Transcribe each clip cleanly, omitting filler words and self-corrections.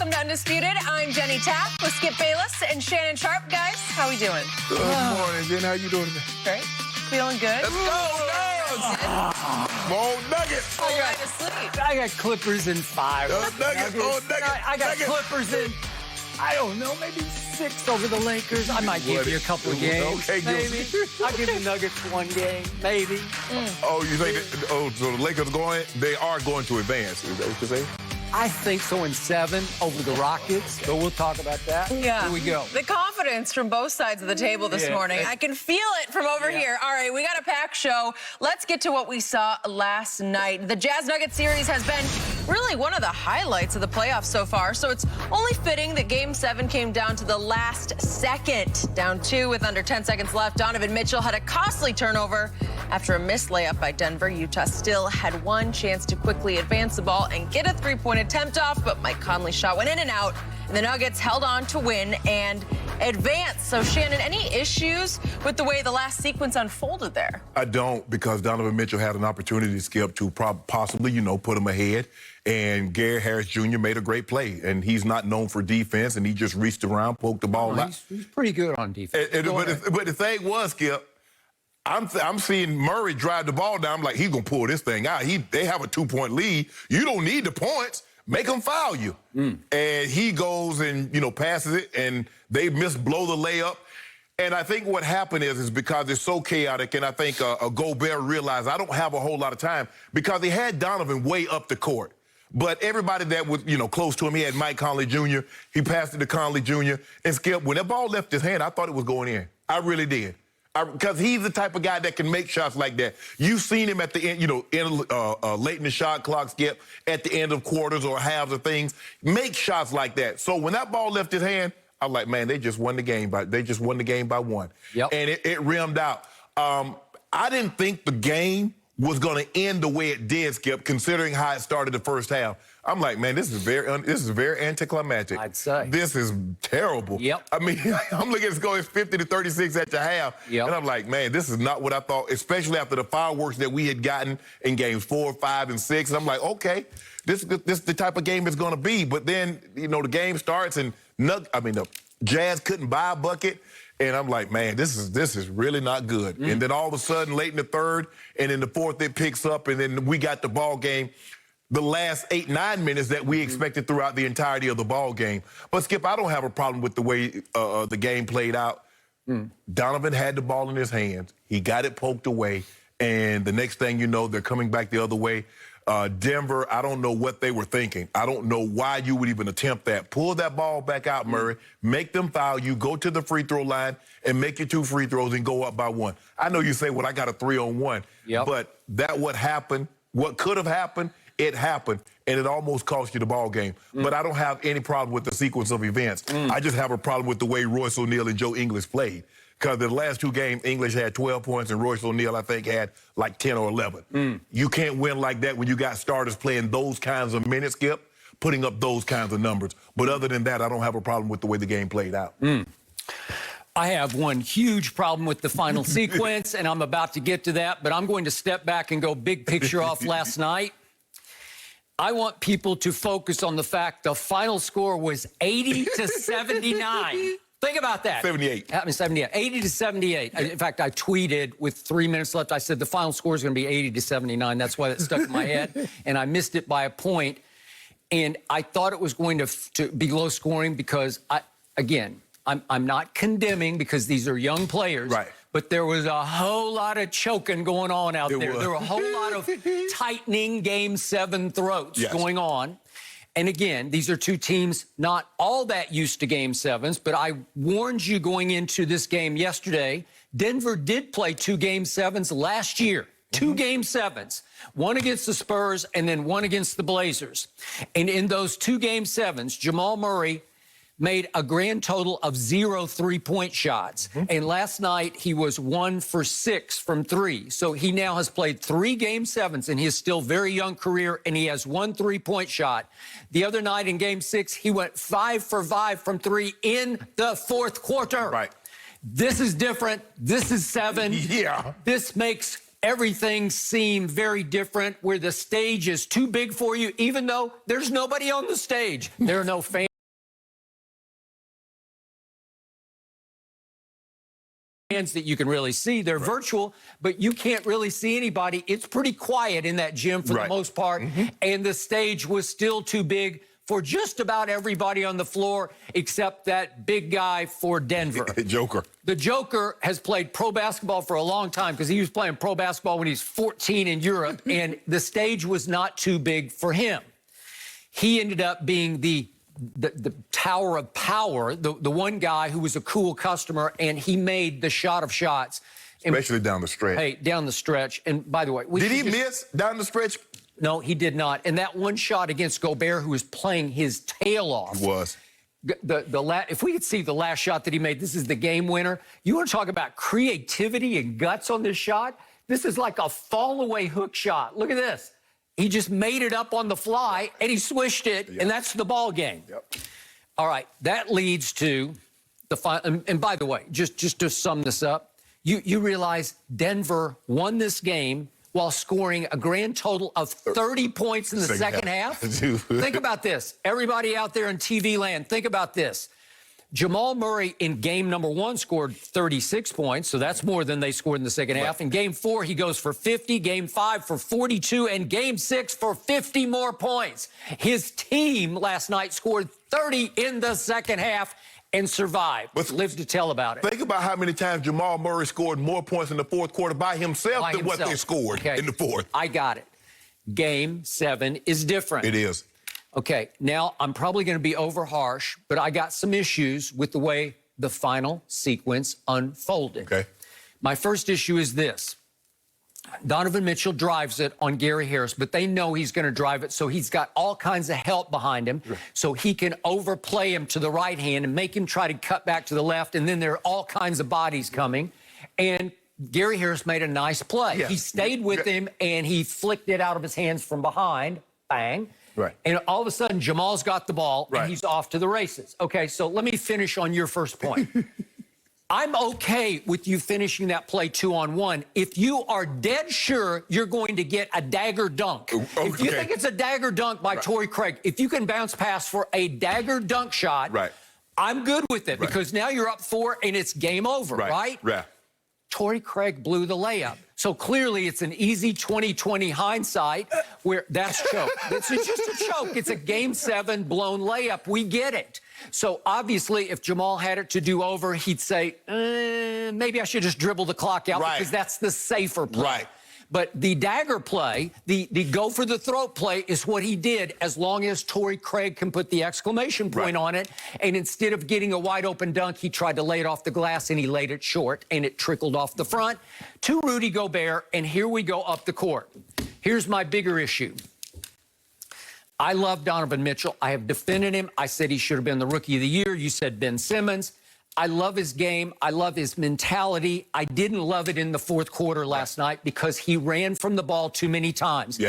Welcome to Undisputed. I'm Jenny Tapp with Skip Bayless and Shannon Sharp. Guys, how we doing? Good morning, Jen. How you doing today? Great. Feeling good? Let's go, Nuggets! More Nuggets! Full night of sleep. I got Clippers in 5. Nuggets! Oh, Nuggets! I got Nuggets. Clippers in, I don't know, maybe 6 over the Lakers. I might give you a couple of games. Okay, maybe. I'll give you Nuggets 1 game, maybe. Oh, you think so the Lakers going, they are going to advance. Is that what you're saying? I think so in 7 over the Rockets, so we'll talk about that. Yeah. Here we go. The confidence from both sides of the table this morning. I can feel it from over here. All right, we got a packed show. Let's get to what we saw last night. The Jazz-Nuggets series has been really one of the highlights of the playoffs so far, so it's only fitting that Game 7 came down to the last second. Down 2 with under 10 seconds left, Donovan Mitchell had a costly turnover after a missed layup by Denver. Utah still had one chance to quickly advance the ball and get a three-point attempt off, but Mike Conley's shot went in and out, and the Nuggets held on to win and advance. So, Shannon, any issues with the way the last sequence unfolded there? I don't, because Donovan Mitchell had an opportunity to skip to possibly, put him ahead. And Gary Harris Jr. made a great play. And he's not known for defense, and he just reached around, poked the ball out. He's pretty good on defense. But the thing was, Skip, I'm seeing Murray drive the ball down. I'm like, he's going to pull this thing out. They have a 2-point lead. You don't need the points. Make them foul you. And he goes and, passes it, and they blow the layup. And I think what happened is because it's so chaotic, and I think Gobert realized I don't have a whole lot of time, because he had Donovan way up the court. But everybody that was, close to him, he had Mike Conley Jr. He passed it to Conley Jr. And Skip, when that ball left his hand, I thought it was going in. I really did. Because he's the type of guy that can make shots like that. You've seen him at the end, late in the shot clock, Skip, at the end of quarters or halves of things, make shots like that. So when that ball left his hand, I was like, man, they just won the game by 1. Yep. And it rimmed out. I didn't think the game was going to end the way it did, Skip, considering how it started the first half. I'm like, man, this is very anticlimactic. I'd say. This is terrible. Yep. I mean, I'm looking at it going 50-36 at the half. Yep. And I'm like, man, this is not what I thought, especially after the fireworks that we had gotten in games 4, 5, and 6. And I'm like, okay, this is the type of game it's going to be. But then, the game starts, and the Jazz couldn't buy a bucket. And I'm like, man, this is really not good. And then all of a sudden, late in the third, and in the fourth, it picks up, and then we got the ball game. The last 8-9 minutes that we expected throughout the entirety of the ball game. But, Skip, I don't have a problem with the way the game played out. Donovan had the ball in his hands. He got it poked away. And the next thing you know, they're coming back the other way. Denver, I don't know what they were thinking. I don't know why you would even attempt that. Pull that ball back out, Murray. Make them foul you. Go to the free throw line and make your 2 free throws and go up by 1. I know you say, well, I got a 3-on-1. Yep. But what happened, what could have happened, it happened, and it almost cost you the ball game. But I don't have any problem with the sequence of events. I just have a problem with the way Royce O'Neal and Joe Ingles played. Because the last 2 games, English had 12 points, and Royce O'Neal, I think, had like 10 or 11. You can't win like that when you got starters playing those kinds of minutes, Skip, putting up those kinds of numbers. But other than that, I don't have a problem with the way the game played out. I have one huge problem with the final sequence, and I'm about to get to that, but I'm going to step back and go big picture off last night. I want people to focus on the fact the final score was 80-79. Think about that. 78. 78. 80-78. In fact, I tweeted with 3 minutes left. I said the final score is going to be 80-79. That's why it stuck in my head, and I missed it by a point. And I thought it was going to be low scoring because, I'm not condemning because these are young players. Right. But there was a whole lot of choking going on out there. Was. There were a whole lot of tightening Game 7 throats going on. And again, these are 2 teams not all that used to Game 7s, but I warned you going into this game yesterday, Denver did play 2 Game 7s last year. 2 Game 7s, one against the Spurs and then one against the Blazers. And in those 2 Game 7s, Jamal Murray made a grand total of 0 3-point shots. And last night, he was 1 for 6 from 3. So he now has played 3 Game 7s in his still very young career, and he has 1 3-point shot. The other night in Game 6, he went 5 for 5 from 3 in the fourth quarter. Right. This is different. This is 7. Yeah. This makes everything seem very different, where the stage is too big for you, even though there's nobody on the stage. There are no fans. Hands that you can really see. They're virtual, but you can't really see anybody. It's pretty quiet in that gym for the most part, and the stage was still too big for just about everybody on the floor except that big guy for Denver. Joker. The Joker has played pro basketball for a long time because he was playing pro basketball when he was 14 in Europe, and the stage was not too big for him. He ended up being the tower of power, the one guy who was a cool customer, and he made the shot of shots. Especially down the stretch. Hey, down the stretch. And by the way, did he miss down the stretch? No, he did not. And that one shot against Gobert, who was playing his tail off. He was. If we could see the last shot that he made, this is the game winner. You want to talk about creativity and guts on this shot? This is like a fall-away hook shot. Look at this. He just made it up on the fly, and he swished it, and that's the ball game. All right, that leads to the final. And by the way, just to sum this up, you realize Denver won this game while scoring a grand total of 30 points in the second half. Think about this. Everybody out there in TV land, think about this. Jamal Murray in game number 1 scored 36 points, so that's more than they scored in the second half. In game 4, he goes for 50, game 5 for 42, and game 6 for 50 more points. His team last night scored 30 in the second half and survived. Live to tell about it. Think about how many times Jamal Murray scored more points in the fourth quarter by himself than what they scored in the fourth. I got it. Game 7 is different. It is. Okay, now I'm probably going to be over harsh, but I got some issues with the way the final sequence unfolded. Okay. My first issue is this. Donovan Mitchell drives it on Gary Harris, but they know he's going to drive it, so he's got all kinds of help behind him, so he can overplay him to the right hand and make him try to cut back to the left, and then there are all kinds of bodies coming. And Gary Harris made a nice play. He stayed with him, and he flicked it out of his hands from behind. Bang. And all of a sudden, Jamal's got the ball, and he's off to the races. Okay, so let me finish on your first point. I'm okay with you finishing that play 2-on-1 if you are dead sure you're going to get a dagger dunk. If you think it's a dagger dunk by Torrey Craig, if you can bounce pass for a dagger dunk shot, I'm good with it because now you're up 4 and it's game over, right? Torrey Craig blew the layup. So clearly it's an easy 20/20 hindsight where that's choke. It's just a choke. It's a game 7 blown layup. We get it. So obviously if Jamal had it to do over, he'd say, maybe I should just dribble the clock out because that's the safer play. But the dagger play, the go for the throat play is what he did as long as Torrey Craig can put the exclamation point on it. And instead of getting a wide open dunk, he tried to lay it off the glass and he laid it short and it trickled off the front to Rudy Gobert. And here we go up the court. Here's my bigger issue. I love Donovan Mitchell. I have defended him. I said he should have been the Rookie of the Year. You said Ben Simmons. I love his game. I love his mentality. I didn't love it in the fourth quarter last night because he ran from the ball too many times.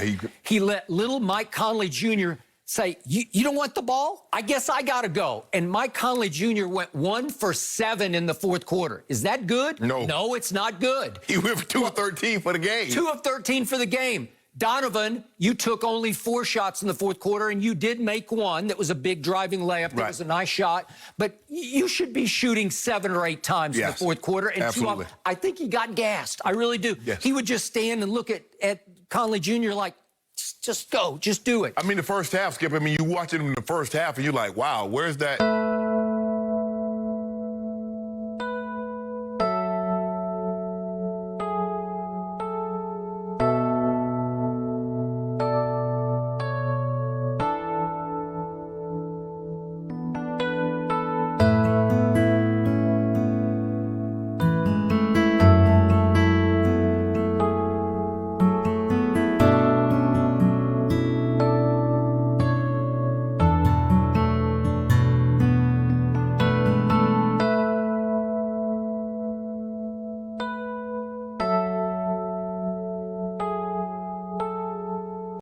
He let little Mike Conley Jr. say, you don't want the ball? I guess I got to go. And Mike Conley Jr. went 1 for 7 in the fourth quarter. Is that good? No. No, it's not good. He went for 2 of 13 for the game. 2 of 13 for the game. Donovan, you took only 4 shots in the fourth quarter, and you did make one that was a big driving layup. That was a nice shot. But you should be shooting 7 or 8 times in the fourth quarter. And 2 off. I think he got gassed. I really do. He would just stand and look at Conley Jr. like, just go. Just do it. I mean, the first half, Skip, I mean, you watch it in the first half, and you're like, wow, where's that?